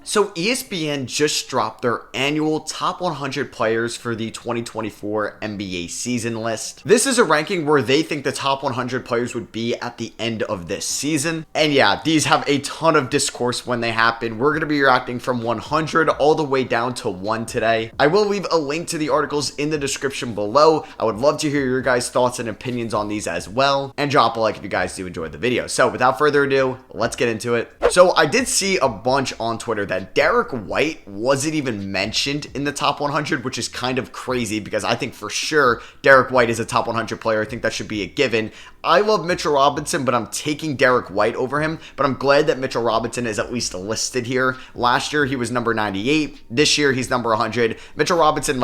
So ESPN just dropped their annual top 100 players for the 2024 NBA season list. This is a ranking where they think the top 100 players would be at the end of this season. And yeah, these have a ton of discourse when they happen. We're going to be reacting from 100 all the way down to 1 today. I will leave a link to the articles in the description below. I would love to hear your guys' thoughts and opinions on these as well. And drop a like if you guys do enjoy the video. So without further ado, let's get into it. So I did see a bunch on Twitter that Derek White wasn't even mentioned in the top 100, which is kind of crazy because I think for sure Derek White is a top 100 player. I think that should be a given. I love Mitchell Robinson, but I'm taking Derek White over him. But I'm glad that Mitchell Robinson is at least listed here. Last year, he was number 98. This year, he's number 100. Mitchell Robinson,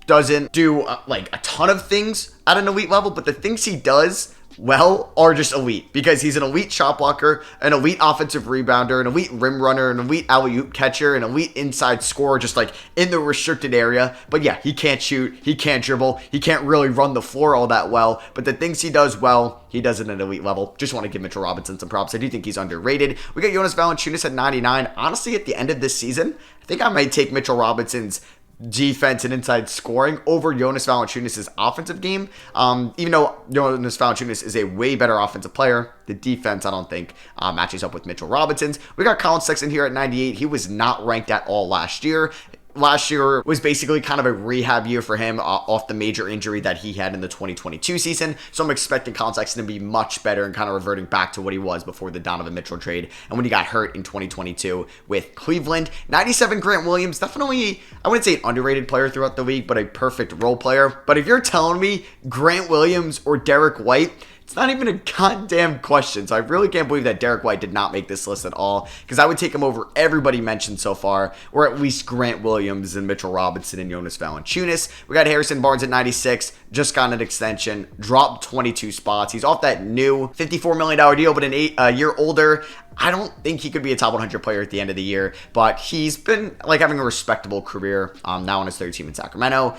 doesn't do, a ton of things at an elite level, but the things he does well are just elite because he's an elite shot blocker, an elite offensive rebounder, an elite rim runner, an elite alley-oop catcher, an elite inside scorer just in the restricted area. But yeah, he can't shoot, he can't dribble, he can't really run the floor all that well, but the things he does well, he does at an elite level. Just want to give Mitchell Robinson some props. I do think he's underrated. We got Jonas Valanciunas at 99. Honestly, at the end of this season, I think I might take Mitchell Robinson's defense and inside scoring over Jonas Valanciunas' offensive game. Even though Jonas Valanciunas is a way better offensive player, the defense I don't think matches up with Mitchell Robinson's. We got Colin Sexton here at 98. He was not ranked at all last year. Last year was basically kind of a rehab year for him off the major injury that he had in the 2022 season. So I'm expecting Colin Sexton to be much better and kind of reverting back to what he was before the Donovan Mitchell trade and when he got hurt in 2022 with Cleveland. 97 Grant Williams, definitely, I wouldn't say an underrated player throughout the league, but a perfect role player. But if you're telling me Grant Williams or Derek White, it's not even a goddamn question. So I really can't believe that Derek White did not make this list at all, because I would take him over everybody mentioned so far, or at least Grant Williams and Mitchell Robinson and Jonas Valanciunas. We got Harrison Barnes at 96, just got an extension, dropped 22 spots. He's off that new $54 million deal, but a year older. I don't think he could be a top 100 player at the end of the year, but he's been having a respectable career now on his third team in Sacramento,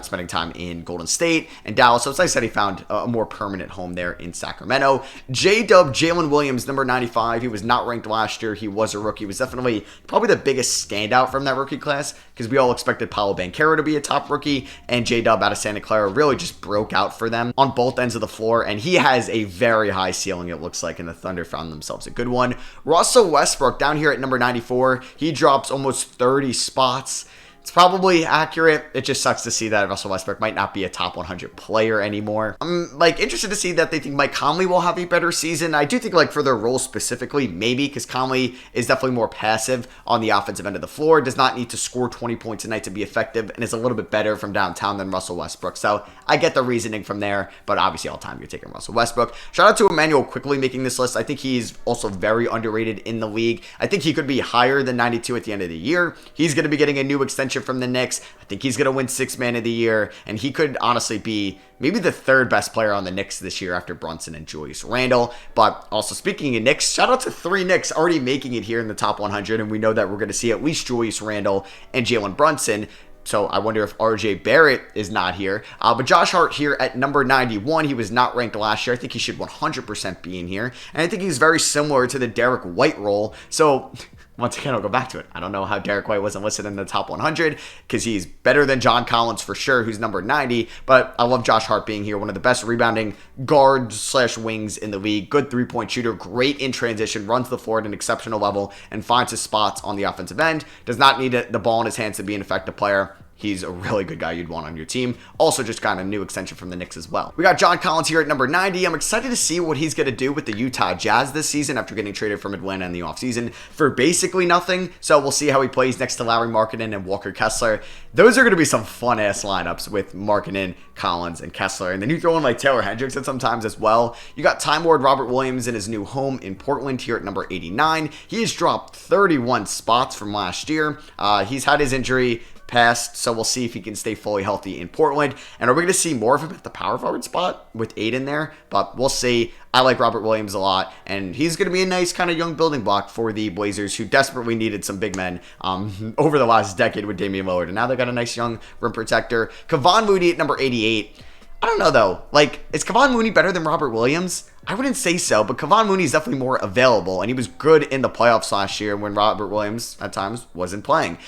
spending time in Golden State and Dallas. So it's nice that he found a more permanent home there in Sacramento. J-Dub, Jalen Williams, number 95. He was not ranked last year. He was a rookie. He was definitely probably the biggest standout from that rookie class because we all expected Paolo Banchero to be a top rookie, and J-Dub out of Santa Clara really just broke out for them on both ends of the floor, and he has a very high ceiling, it looks like, and the Thunder found themselves a good one. Russell Westbrook down here at number 94. He drops almost 30 spots. It's probably accurate. It just sucks to see that Russell Westbrook might not be a top 100 player anymore. I'm interested to see that they think Mike Conley will have a better season. I do think for their role specifically, maybe, because Conley is definitely more passive on the offensive end of the floor, does not need to score 20 points a night to be effective, and is a little bit better from downtown than Russell Westbrook. So I get the reasoning from there, but obviously all time you're taking Russell Westbrook. Shout out to Emmanuel quickly making this list. I think he's also very underrated in the league. I think he could be higher than 92 at the end of the year. He's going to be getting a new extension from the Knicks. I think he's going to win Sixth Man of the Year, and he could honestly be maybe the third best player on the Knicks this year after Brunson and Julius Randle. But also speaking of Knicks, shout out to 3 Knicks already making it here in the top 100, and we know that we're going to see at least Julius Randle and Jalen Brunson. So I wonder if RJ Barrett is not here. But Josh Hart here at number 91. He was not ranked last year. I think he should 100% be in here. And I think he's very similar to the Derek White role. So once again, I'll go back to it. I don't know how Derek White wasn't listed in the top 100 because he's better than John Collins for sure, who's number 90. But I love Josh Hart being here. One of the best rebounding guards/wings in the league. Good three-point shooter. Great in transition. Runs the floor at an exceptional level and finds his spots on the offensive end. Does not need the ball in his hands to be an effective player. He's a really good guy you'd want on your team. Also just got a new extension from the Knicks as well. We got John Collins here at number 90. I'm excited to see what he's going to do with the Utah Jazz this season after getting traded from Atlanta in the offseason for basically nothing. So we'll see how he plays next to Lauri Markkanen and Walker Kessler. Those are going to be some fun-ass lineups with Markkanen, Collins, and Kessler. And then you throw in Taylor Hendricks at sometimes as well. You got Time Lord Robert Williams in his new home in Portland here at number 89. He has dropped 31 spots from last year. He's had his injury passed, so we'll see if he can stay fully healthy in Portland. And are we going to see more of him at the power forward spot with Aiden there? But we'll see. I like Robert Williams a lot, and he's going to be a nice kind of young building block for the Blazers, who desperately needed some big men over the last decade with Damian Lillard, and now they got a nice young rim protector. Kevon Looney at number 88. I don't know, though. Like, is Kevon Looney better than Robert Williams? I wouldn't say so, but Kevon Mooney's definitely more available, and he was good in the playoffs last year when Robert Williams, at times, wasn't playing.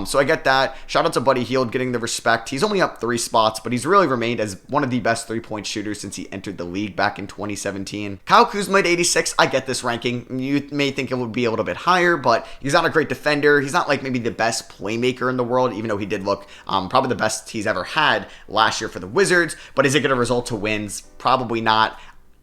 So I get that. Shout out to Buddy Hield getting the respect. He's only up 3 spots, but he's really remained as one of the best three-point shooters since he entered the league back in 2017. Kyle Kuzma at 86, I get this ranking. You may think it would be a little bit higher, but he's not a great defender. He's not like maybe the best playmaker in the world, even though he did look probably the best he's ever had last year for the Wizards. But is it going to result to wins? Probably not.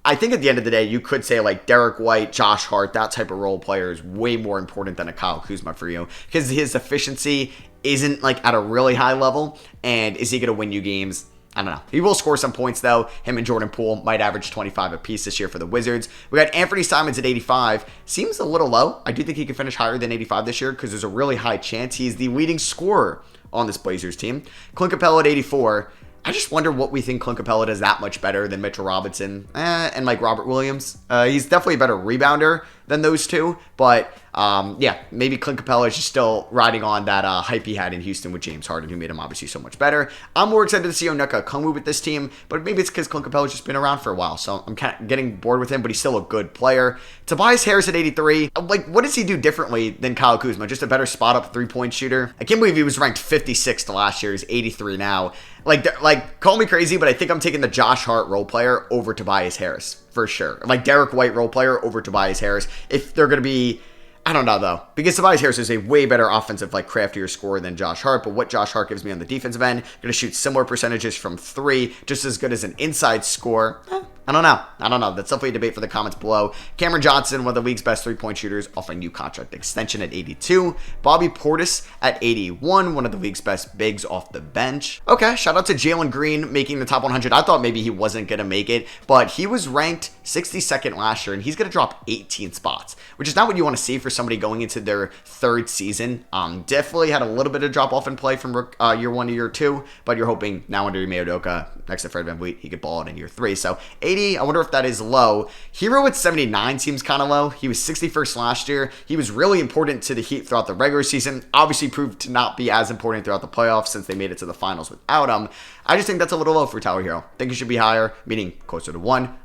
I think at the end of the day, you could say like Derek White, Josh Hart, that type of role player is way more important than a Kyle Kuzma for you because his efficiency isn't like at a really high level. And is he going to win you games? I don't know. He will score some points though. Him and Jordan Poole might average 25 apiece this year for the Wizards. We got Anthony Simons at 85. Seems a little low. I do think he can finish higher than 85 this year because there's a really high chance he's the leading scorer on this Blazers team. Clint Capella at 84. I just wonder what we think Clint Capella does that much better than Mitchell Robinson and like Robert Williams. He's definitely a better rebounder than those two, but yeah, maybe Clint Capella is just still riding on that hype he had in Houston with James Harden, who made him obviously so much better. I'm more excited to see Onyeka Okongwu with this team, but maybe it's because Clint Capella's just been around for a while, so I'm kind of getting bored with him, but he's still a good player. Tobias Harris at 83. Like, what does he do differently than Kyle Kuzma? Just a better spot-up three-point shooter? I can't believe he was ranked 56th last year. He's 83 now. Like, call me crazy, but I think I'm taking the Josh Hart role player over Tobias Harris, for sure. Like, Derek White role player over Tobias Harris. If they're going to be, I don't know, though. Because Tobias Harris is a way better offensive, like, craftier scorer than Josh Hart. But what Josh Hart gives me on the defensive end, going to shoot similar percentages from 3, just as good as an inside score. I don't know. That's definitely a debate for the comments below. Cameron Johnson, one of the league's best three-point shooters, off a new contract extension at 82. Bobby Portis at 81, one of the league's best bigs off the bench. Okay, shout out to Jalen Green making the top 100. I thought maybe he wasn't going to make it, but he was ranked 62nd last year, and he's going to drop 18 spots, which is not what you want to see for somebody going into their 3rd season. Definitely had a little bit of drop-off in play from year 1 to year 2, but you're hoping now under Ime Udoka, next to Fred VanVleet, he could ball out in year 3. So 80, I wonder if that is low. Hero at 79 seems kind of low. He was 61st last year. He was really important to the Heat throughout the regular season. Obviously proved to not be as important throughout the playoffs since they made it to the finals without him. I just think that's a little low for Tyler Hero. I think he should be higher, meaning closer to 1.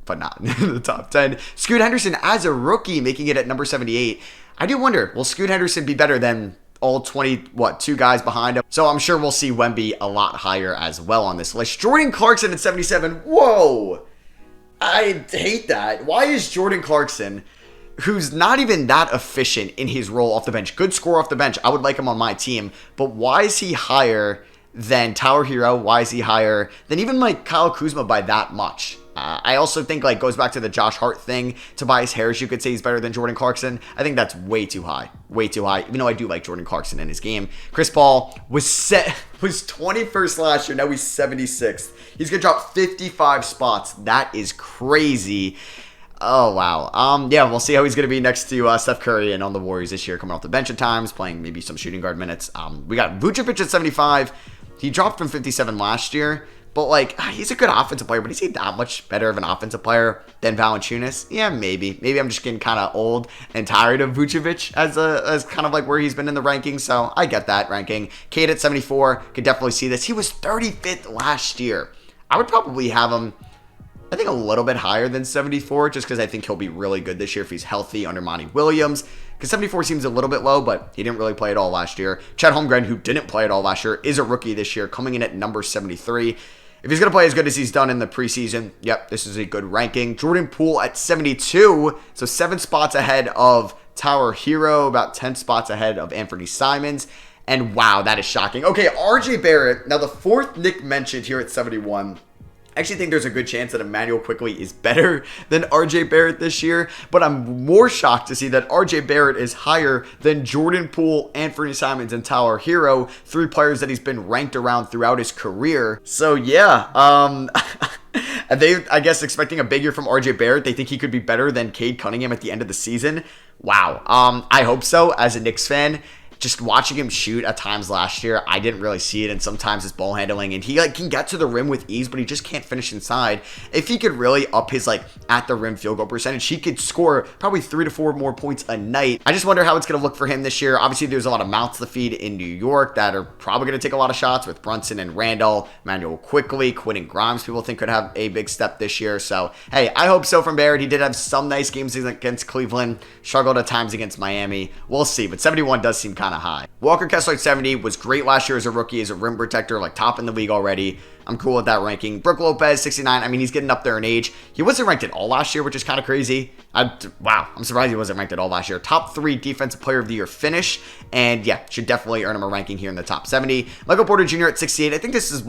But not in the top 10. Scoot Henderson as a rookie, making it at number 78. I do wonder, will Scoot Henderson be better than all 2 guys behind him? So I'm sure we'll see Wemby a lot higher as well on this list. Jordan Clarkson at 77. Whoa! I hate that. Why is Jordan Clarkson, who's not even that efficient in his role off the bench, good scorer off the bench, I would like him on my team, but why is he higher than Tyler Hero? Why is he higher than even like Kyle Kuzma by that much? I also think like goes back to the Josh Hart thing. Tobias Harris, you could say he's better than Jordan Clarkson. I think that's way too high. Way too high. Even though I do like Jordan Clarkson in his game. Chris Paul was 21st last year. Now he's 76th. He's gonna drop 55 spots. That is crazy. Oh, wow. Yeah, we'll see how he's going to be next to Steph Curry and on the Warriors this year, coming off the bench at times, playing maybe some shooting guard minutes. We got Vucevic at 75. He dropped from 57 last year, but like, he's a good offensive player, but is he that much better of an offensive player than Valanciunas? Yeah, maybe. Maybe I'm just getting kind of old and tired of Vucevic as kind of like where he's been in the rankings, so I get that ranking. Cade at 74, could definitely see this. He was 35th last year. I would probably have him, I think, a little bit higher than 74, just because I think he'll be really good this year if he's healthy under Monty Williams. Because 74 seems a little bit low, but he didn't really play at all last year. Chet Holmgren, who didn't play at all last year, is a rookie this year, coming in at number 73. If he's going to play as good as he's done in the preseason, yep, this is a good ranking. Jordan Poole at 72, so 7 spots ahead of Tyler Hero, about 10 spots ahead of Anthony Simons. And wow, that is shocking. Okay, RJ Barrett, now the 4th Nick mentioned here at 71. I actually think there's a good chance that Emmanuel Quickley is better than RJ Barrett this year, but I'm more shocked to see that RJ Barrett is higher than Jordan Poole, Anthony Simons, and Tyler Hero, 3 players that he's been ranked around throughout his career. So yeah, they, I guess, expecting a big year from RJ Barrett. They think he could be better than Cade Cunningham at the end of the season. Wow. I hope so as a Knicks fan. just watching him shoot at times last year, I didn't really see it, and sometimes his ball handling, and he can get to the rim with ease, but he just can't finish inside. If he could really up his at the rim field goal percentage, he could score probably 3 to 4 more points a night. I just wonder how it's going to look for him this year. Obviously, there's a lot of mouths to feed in New York that are probably going to take a lot of shots with Brunson and Randall, Manuel quickly, Quentin Grimes, people think could have a big step this year. So, hey, I hope so from Barrett. He did have some nice games against Cleveland, struggled at times against Miami. We'll see, but 71 does seem kind of high. Walker Kessler 70 was great last year as a rookie, as a rim protector, top in the league already. I'm cool with that ranking. Brook Lopez, 69. I mean, he's getting up there in age. He wasn't ranked at all last year, which is kind of crazy. Wow, I'm surprised he wasn't ranked at all last year. Top 3 Defensive Player of the Year finish. And yeah, should definitely earn him a ranking here in the top 70. Michael Porter Jr. at 68. I think this is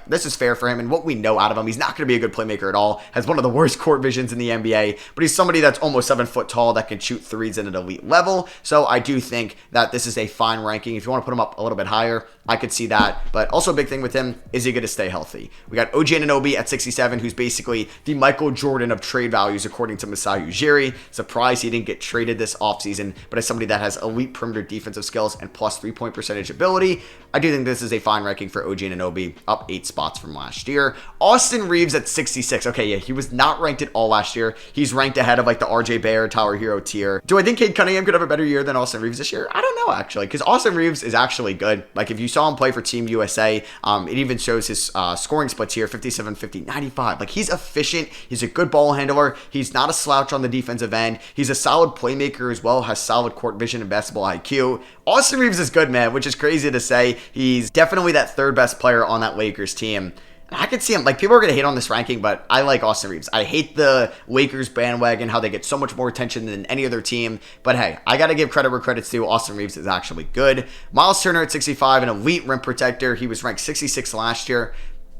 this is fair for him and what we know out of him. He's not going to be a good playmaker at all. Has one of the worst court visions in the NBA. But he's somebody that's almost 7 foot tall that can shoot threes at an elite level. So I do think that this is a fine ranking. If you want to put him up a little bit higher, I could see that. But also a big thing with him, is he going to stay healthy? We got OG Anunoby at 67, who's basically the Michael Jordan of trade values, according to Masai Ujiri. Surprised he didn't get traded this offseason, but as somebody that has elite perimeter defensive skills and plus 3-point percentage ability, I do think this is a fine ranking for OG Anunoby, up 8 spots from last year. Austin Reeves at 66. Okay, yeah, he was not ranked at all last year. He's ranked ahead of the RJ Barrett, Tyler Hero tier. Do I think Cade Cunningham could have a better year than Austin Reeves this year? I don't know, actually, because Austin Reeves is actually good. If you saw him play for Team USA, it even shows his scoring splits here, 57, 50, 95. He's efficient. He's a good ball handler. He's not a slouch on the defensive end. He's a solid playmaker as well, has solid court vision and basketball IQ. Austin Reeves is good, man, which is crazy to say. He's definitely that 3rd best player on that Lakers team. I could see him, people are going to hate on this ranking, but I like Austin Reeves. I hate the Lakers bandwagon, how they get so much more attention than any other team. But hey, I got to give credit where credit's due. Austin Reeves is actually good. Miles Turner at 65, an elite rim protector. He was ranked 66 last year.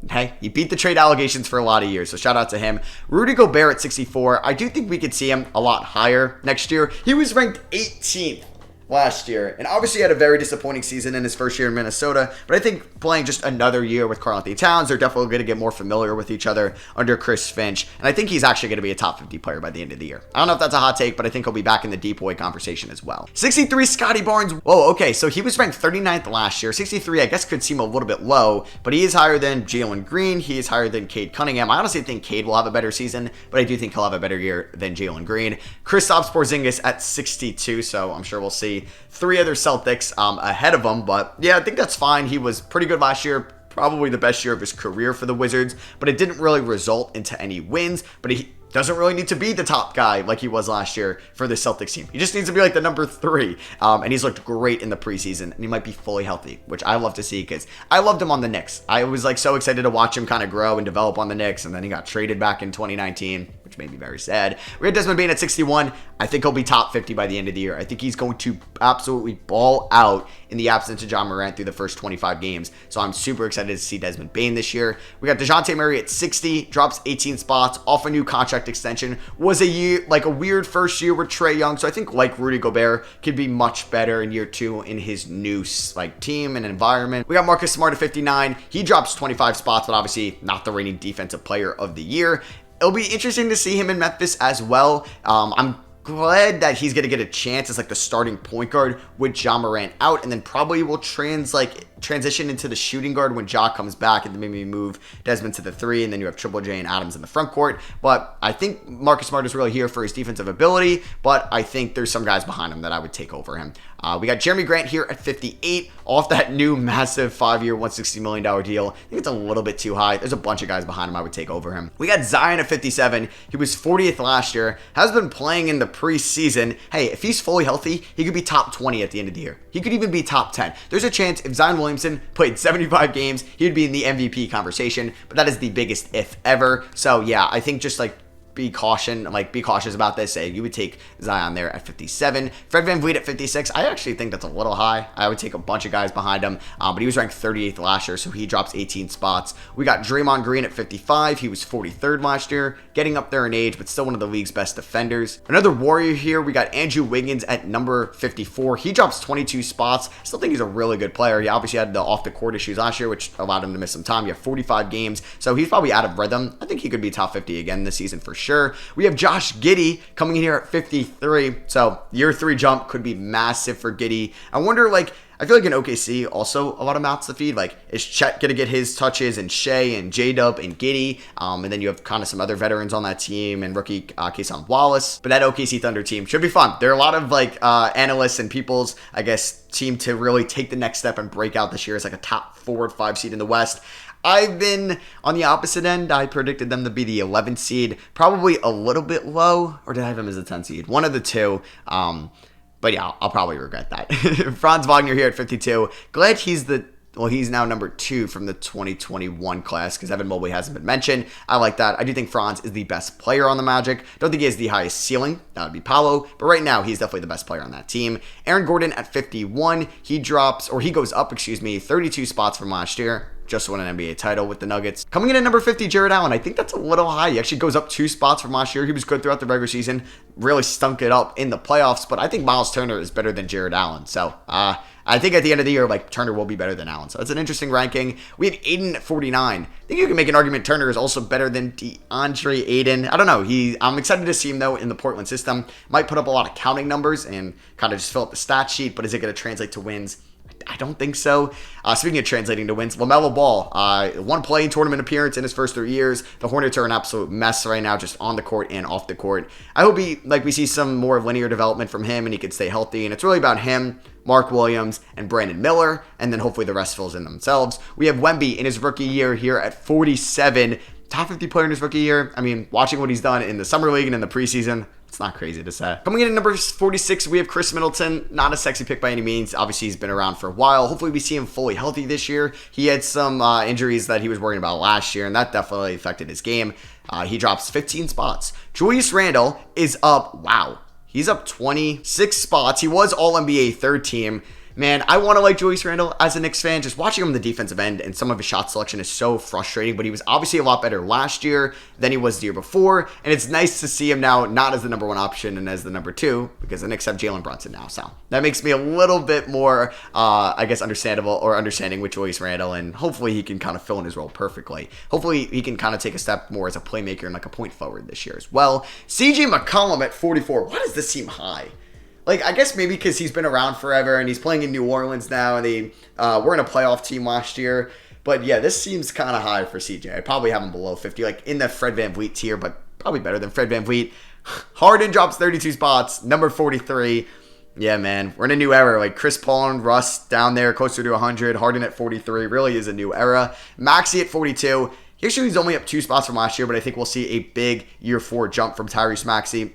Hey, he beat the trade allegations for a lot of years, so shout out to him. Rudy Gobert at 64. I do think we could see him a lot higher next year. He was ranked 18th last year, and obviously had a very disappointing season in his first year in Minnesota, but I think playing just another year with Karl-Anthony Towns, they're definitely going to get more familiar with each other under Chris Finch, and I think he's actually going to be a top 50 player by the end of the year. I don't know if that's a hot take, but I think he'll be back in the deep boy conversation as well. 63, Scotty Barnes. Whoa, okay, so he was ranked 39th last year. 63, I guess, could seem a little bit low, but he is higher than Jalen Green. He is higher than Cade Cunningham. I honestly think Cade will have a better season, but I do think he'll have a better year than Jalen Green. Kristaps Porzingis at 62, so I'm sure we'll see 3 other Celtics ahead of him, but yeah, I think that's fine. He was pretty good last year, probably the best year of his career for the Wizards, but it didn't really result into any wins, but he doesn't really need to be the top guy like he was last year for the Celtics team. He just needs to be the number 3. And he's looked great in the preseason, and he might be fully healthy, which I love to see because I loved him on the Knicks. I was so excited to watch him kind of grow and develop on the Knicks, and then he got traded back in 2019, which made me very sad. We got Desmond Bane at 61. I think he'll be top 50 by the end of the year. I think he's going to absolutely ball out in the absence of John Morant through the first 25 games. So I'm super excited to see Desmond Bane this year. We got DeJounte Murray at 60, drops 18 spots off a new contract extension. Was a year, a weird first year with Trae Young. So I think Rudy Gobert could be much better in year 2 in his new team and environment. We got Marcus Smart at 59. He drops 25 spots, but obviously not the reigning defensive player of the year. It'll be interesting to see him in Memphis as well. I'm glad that he's going to get a chance as the starting point guard with Ja Morant out, and then probably will transition into the shooting guard when Ja comes back, and then maybe move Desmond to the 3, and then you have Triple J and Adams in the front court. But I think Marcus Smart is really here for his defensive ability, but I think there's some guys behind him that I would take over him. We got Jeremy Grant here at 58 off that new massive 5-year, $160 million deal. I think it's a little bit too high. There's a bunch of guys behind him I would take over him. We got Zion at 57. He was 40th last year, has been playing in the preseason. Hey, if he's fully healthy, he could be top 20 at the end of the year. He could even be top 10. There's a chance if Zion Williamson played 75 games, he'd be in the MVP conversation, but that is the biggest if ever. So yeah, I think just be cautious about this. Say you would take Zion there at 57. Fred VanVleet at 56. I actually think that's a little high. I would take a bunch of guys behind him, but he was ranked 38th last year, so he drops 18 spots. We got Draymond Green at 55. He was 43rd last year, getting up there in age, but still one of the league's best defenders. Another Warrior here, we got Andrew Wiggins at number 54. He drops 22 spots. Still think he's a really good player. He obviously had the off-the-court issues last year, which allowed him to miss some time. He had 45 games, so he's probably out of rhythm. I think he could be top 50 again this season for sure. sure. We have Josh Giddey coming in here at 53. So year 3 jump could be massive for Giddey. I wonder, like, I feel like in OKC, also a lot of mouths to feed. Like, is Chet going to get his touches, and Shea and J-Dub and Giddey? And then you have kind of some other veterans on that team, and rookie Kason Wallace. But that OKC Thunder team should be fun. There are a lot of, like, analysts and people's, I guess, team to really take the next step and break out this year as, like, a top 4 or 5 seed in the West. I've been on the opposite end. I predicted them to be the 11th seed. Probably a little bit low. Or did I have them as a 10th seed? One of the two. But yeah, I'll probably regret that. Franz Wagner here at 52. Glad he's now number 2 from the 2021 class because Evan Mobley hasn't been mentioned. I like that. I do think Franz is the best player on the Magic. Don't think he has the highest ceiling. That would be Paolo. But right now, he's definitely the best player on that team. Aaron Gordon at 51. He goes up, 32 spots from last year. Just won an NBA title with the Nuggets. Coming in at number 50, Jared Allen. I think that's a little high. He actually goes up 2 spots from last year. He was good throughout the regular season. Really stunk it up in the playoffs. But I think Miles Turner is better than Jared Allen. So, I think at the end of the year, like, Turner will be better than Allen. So that's an interesting ranking. We have Aiden at 49. I think you can make an argument Turner is also better than DeAndre Aiden. I don't know. I'm excited to see him, though, in the Portland system. Might put up a lot of counting numbers and kind of just fill up the stat sheet. But is it going to translate to wins? I don't think so. Speaking of translating to wins, LaMelo Ball, one play-in tournament appearance in his first 3 years. The Hornets are an absolute mess right now, just on the court and off the court. I hope we see some more of linear development from him and he can stay healthy. And it's really about him, Mark Williams, and Brandon Miller, and then hopefully the rest fills in themselves. We have Wemby in his rookie year here at 47. Top 50 player in his rookie year. I mean, watching what he's done in the Summer League and in the preseason, it's not crazy to say. Coming in at number 46, we have Chris Middleton. Not a sexy pick by any means. Obviously, he's been around for a while. Hopefully, we see him fully healthy this year. He had some injuries that he was worrying about last year, and that definitely affected his game. He drops 15 spots. Julius Randle is up, wow. He's up 26 spots. He was All-NBA third team. Man, I want to like Julius Randle as a Knicks fan. Just watching him on the defensive end and some of his shot selection is so frustrating, but he was obviously a lot better last year than he was the year before, and it's nice to see him now not as the number 1 option and as the number 2, because the Knicks have Jalen Brunson now, so that makes me a little bit more, I guess, understanding with Julius Randle, and hopefully he can kind of fill in his role perfectly. Hopefully he can kind of take a step more as a playmaker and like a point forward this year as well. CJ McCollum at 44. Why does this seem high? Like, I guess maybe because he's been around forever and he's playing in New Orleans now and they were in a playoff team last year. But yeah, this seems kind of high for CJ. I probably have him below 50, like in the Fred VanVleet tier, but probably better than Fred VanVleet. Harden drops 32 spots, number 43. Yeah, man, we're in a new era. Like Chris Paul and Russ down there, closer to 100. Harden at 43 really is a new era. Maxey at 42. He's only up 2 spots from last year, but I think we'll see a big year 4 jump from Tyrese Maxey.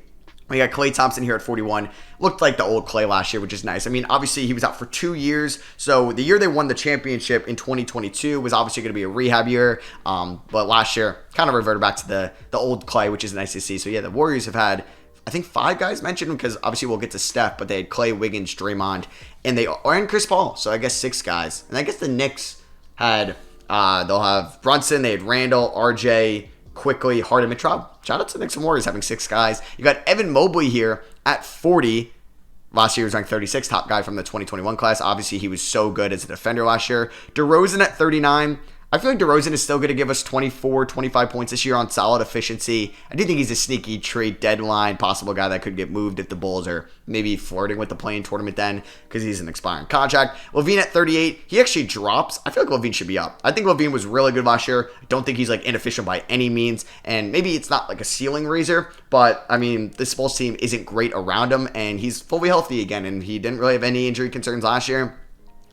We got Klay Thompson here at 41. Looked like the old Klay last year, which is nice. I mean, obviously, he was out for 2 years. So the year they won the championship in 2022 was obviously going to be a rehab year. But last year, kind of reverted back to the old Klay, which is nice to see. So yeah, the Warriors have had, I think, 5 guys mentioned, because obviously we'll get to Steph, but they had Klay, Wiggins, Draymond, and Chris Paul. So I guess 6 guys. And I guess the Knicks had, they'll have Brunson, they had Randall, RJ, Quickly, Harden, Mitrov. Shout out to the Knicks and Warriors having 6 guys. You got Evan Mobley here at 40. Last year he was ranked 36, top guy from the 2021 class. Obviously, he was so good as a defender last year. DeRozan at 39. I feel like DeRozan is still going to give us 24, 25 points this year on solid efficiency. I do think he's a sneaky trade deadline possible guy that could get moved if the Bulls are maybe flirting with the play-in tournament then, because he's an expiring contract. LaVine at 38. He actually drops. I feel like LaVine should be up. I think LaVine was really good last year. I don't think he's like inefficient by any means, and maybe it's not like a ceiling raiser, but I mean, this Bulls team isn't great around him, and he's fully healthy again, and he didn't really have any injury concerns last year.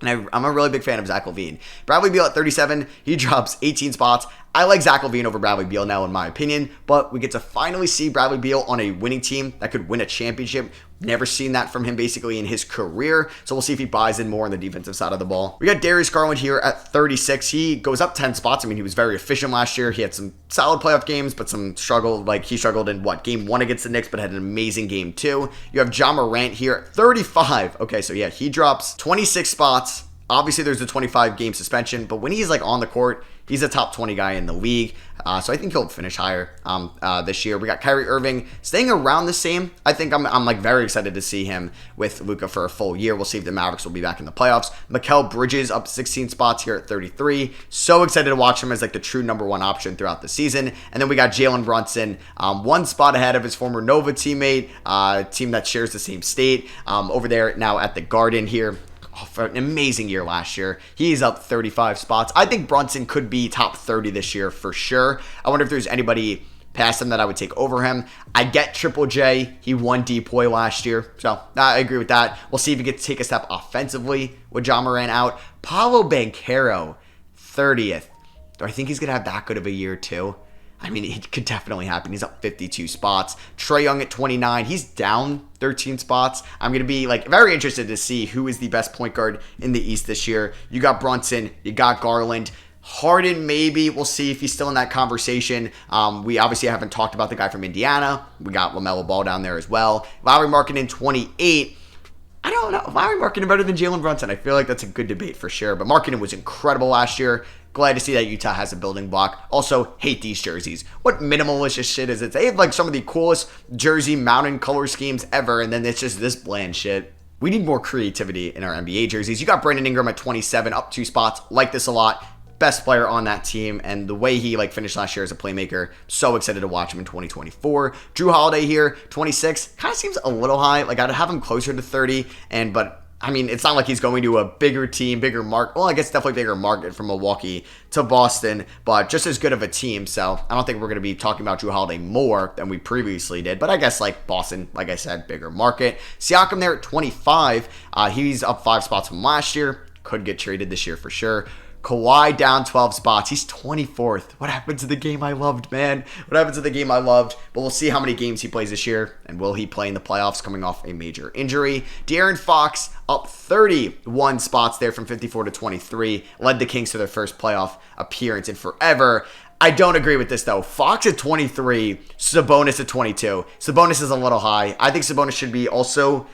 And I'm a really big fan of Zach LaVine. Bradley Beal at 37, he drops 18 spots. I like Zach LaVine over Bradley Beal now, in my opinion, but we get to finally see Bradley Beal on a winning team that could win a championship. Never seen that from him basically in his career, so we'll see if he buys in more on the defensive side of the ball. We got Darius Garland here at 36. He goes up 10 spots. I mean, he was very efficient last year. He had some solid playoff games, but some struggle. Like, he struggled in, game 1 against the Knicks, but had an amazing game 2. You have Ja Morant here at 35. Okay, so yeah, he drops 26 spots. Obviously, there's a 25-game suspension, but when he's like on the court, he's a top 20 guy in the league. So I think he'll finish higher this year. We got Kyrie Irving staying around the same. I think I'm like very excited to see him with Luka for a full year. We'll see if the Mavericks will be back in the playoffs. Mikal Bridges up 16 spots here at 33. So excited to watch him as like the true number one option throughout the season. And then we got Jalen Brunson, one spot ahead of his former Nova teammate, team that shares the same state, over there now at the Garden here. For an amazing year last year. He's up 35 spots. I think Brunson could be top 30 this year for sure. I wonder if there's anybody past him that I would take over him. I get Triple J. He won DPOY last year. So I agree with that. We'll see if he gets to take a step offensively with Ja Morant out. Paolo Banchero, 30th. Do I think he's going to have that good of a year too? I mean, it could definitely happen. He's up 52 spots. Trae Young at 29. He's down 13 spots. I'm going to be like very interested to see who is the best point guard in the East this year. You got Brunson. You got Garland. Harden, maybe. We'll see if he's still in that conversation. We obviously haven't talked about the guy from Indiana. We got LaMelo Ball down there as well. Lauri Markkanen, 28. I don't know. Lauri Markkanen better than Jalen Brunson. I feel like that's a good debate for sure. But Markkanen was incredible last year. Glad to see that Utah has a building block. Also, hate these jerseys. What minimalist shit is it? They have like some of the coolest jersey mountain color schemes ever, and then it's just this bland shit. We need more creativity in our NBA jerseys. You got Brandon Ingram at 27, up 2 spots. Like this a lot. Best player on that team, and the way he like finished last year as a playmaker, so excited to watch him in 2024. Drew Holiday here, 26, kind of seems a little high. Like I'd have him closer to 30, but I mean, it's not like he's going to a bigger team, bigger market. Well, I guess definitely bigger market from Milwaukee to Boston, but just as good of a team. So I don't think we're going to be talking about Drew Holiday more than we previously did. But I guess like Boston, like I said, bigger market. Siakam there at 25. He's up 5 spots from last year. Could get traded this year for sure. Kawhi down 12 spots. He's 24th. What happened to the game I loved, man? What happened to the game I loved? But we'll see how many games he plays this year, and will he play in the playoffs coming off a major injury. De'Aaron Fox up 31 spots there from 54 to 23. Led the Kings to their first playoff appearance in forever. I don't agree with this, though. Fox at 23, Sabonis at 22. Sabonis is a little high. I think Sabonis should be also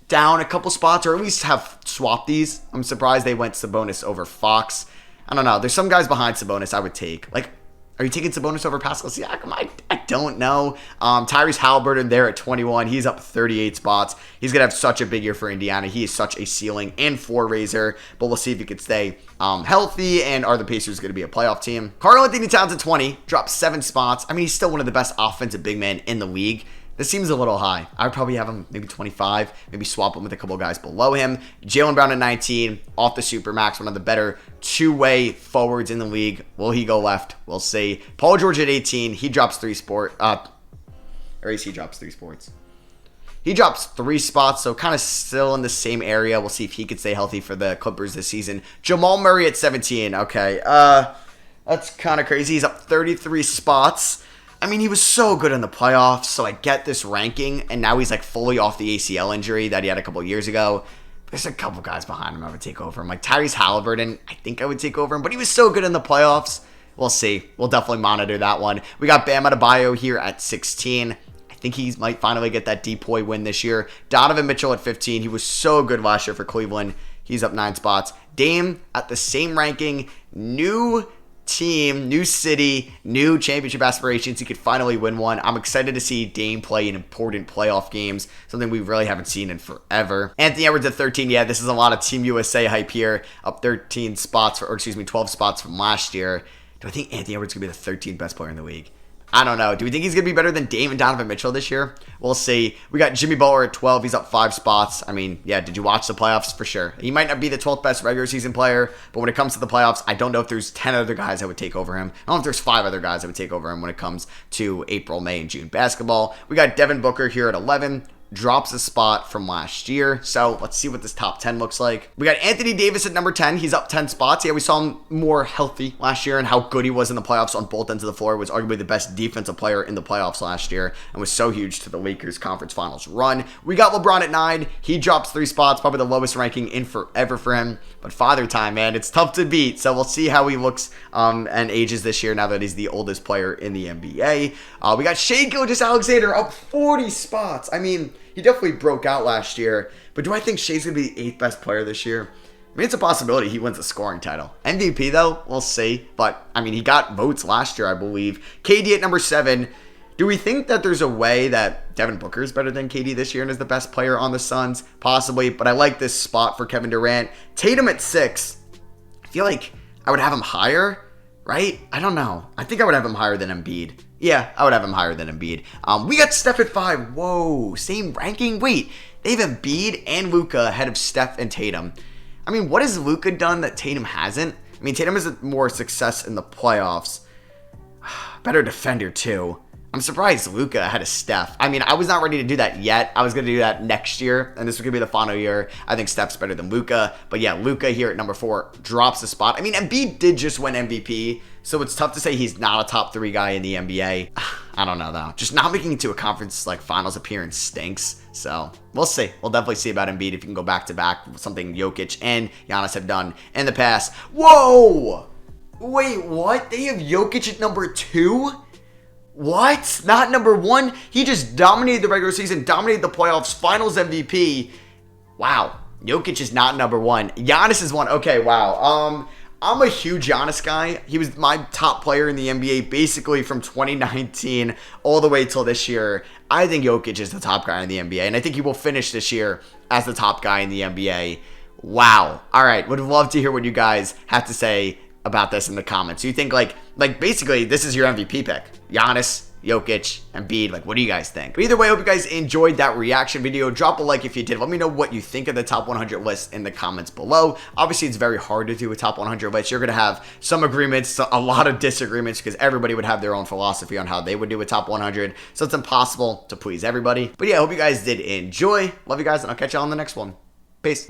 down a couple spots, or at least have swapped these. I'm surprised they went Sabonis over Fox. I don't know. There's some guys behind Sabonis I would take. Like, are you taking Sabonis over Pascal Siakam? I don't know. Tyrese Halliburton there at 21. He's up 38 spots. He's going to have such a big year for Indiana. He is such a ceiling and floor raiser, but we'll see if he could stay healthy, and are the Pacers going to be a playoff team? Karl-Anthony Towns at 20, dropped 7 spots. I mean, he's still one of the best offensive big men in the league. This seems a little high. I would probably have him maybe 25, maybe swap him with a couple guys below him. Jaylen Brown at 19, off the Supermax, one of the better two-way forwards in the league. Will he go left? We'll see. Paul George at 18, he drops 3 spots. He drops 3 spots. He drops 3 spots, so kind of still in the same area. We'll see if he could stay healthy for the Clippers this season. Jamal Murray at 17. Okay, that's kind of crazy. He's up 33 spots. I mean, he was so good in the playoffs, so I get this ranking, and now he's like fully off the ACL injury that he had a couple years ago. There's a couple guys behind him I would take over him. Like Tyrese Halliburton, I think I would take over him, but he was so good in the playoffs. We'll see. We'll definitely monitor that one. We got Bam Adebayo here at 16. I think he might finally get that DPOY win this year. Donovan Mitchell at 15. He was so good last year for Cleveland. He's up 9 spots. Dame at the same ranking. New team, new city, new championship aspirations. He could finally win one. I'm excited to see Dame play in important playoff games, something we really haven't seen in forever. Anthony Edwards at 13. Yeah, this is a lot of Team USA hype here. Up 13 spots, 12 spots from last year. Do I think Anthony Edwards could be the 13th best player in the league? I don't know. Do we think he's going to be better than Dame and Donovan Mitchell this year? We'll see. We got Jimmy Butler at 12. He's up 5 spots. I mean, yeah, did you watch the playoffs? For sure. He might not be the 12th best regular season player, but when it comes to the playoffs, I don't know if there's 10 other guys that would take over him. I don't know if there's 5 other guys that would take over him when it comes to April, May, and June basketball. We got Devin Booker here at 11. Drops a spot from last year. So let's see what this top 10 looks like. We got Anthony Davis at number 10. He's up 10 spots. Yeah, we saw him more healthy last year, and how good he was in the playoffs on both ends of the floor. Was arguably the best defensive player in the playoffs last year, and was so huge to the Lakers conference finals run. We got LeBron at 9. He drops 3 spots, probably the lowest ranking in forever for him. But father time, man, it's tough to beat. So we'll see how he looks and ages this year now that he's the oldest player in the NBA. We got Shai Gilgeous-Alexander up 40 spots. I mean, he definitely broke out last year, but do I think Shai's going to be the 8th best player this year? I mean, it's a possibility he wins a scoring title. MVP, though, we'll see. But, I mean, he got votes last year, I believe. KD at number 7. Do we think that there's a way that Devin Booker is better than KD this year and is the best player on the Suns? Possibly, but I like this spot for Kevin Durant. Tatum at 6. I feel like I would have him higher, right? I don't know. I think I would have him higher than Embiid. Yeah, I would have him higher than Embiid. We got Steph at 5. Whoa, same ranking? Wait, they have Embiid and Luka ahead of Steph and Tatum. I mean, what has Luka done that Tatum hasn't? I mean, Tatum has more success in the playoffs. Better defender, too. I'm surprised Luka ahead of Steph. I mean, I was not ready to do that yet. I was going to do that next year, and this was going to be the final year. I think Steph's better than Luka. But yeah, Luka here at number 4 drops a spot. I mean, Embiid did just win MVP, so it's tough to say he's not a top 3 guy in the NBA. I don't know, though. Just not making it to a conference like finals appearance stinks. So we'll see. We'll definitely see about Embiid if you can go back-to-back, something Jokic and Giannis have done in the past. Whoa! Wait, what? They have Jokic at number 2? What? Not number 1? He just dominated the regular season, dominated the playoffs, finals MVP. Wow. Jokic is not number 1. Giannis is 1. Okay, wow. I'm a huge Giannis guy. He was my top player in the NBA basically from 2019 all the way till this year. I think Jokic is the top guy in the NBA, and I think he will finish this year as the top guy in the NBA. Wow. All right. Would love to hear what you guys have to say about this in the comments. You think like basically this is your MVP pick. Giannis, Jokic, Embiid. Like, what do you guys think? But either way, I hope you guys enjoyed that reaction video. Drop a like if you did. Let me know what you think of the top 100 list in the comments below. Obviously, it's very hard to do a top 100 list. You're going to have some agreements, a lot of disagreements, because everybody would have their own philosophy on how they would do a top 100. So it's impossible to please everybody. But yeah, I hope you guys did enjoy. Love you guys, and I'll catch you on the next one. Peace.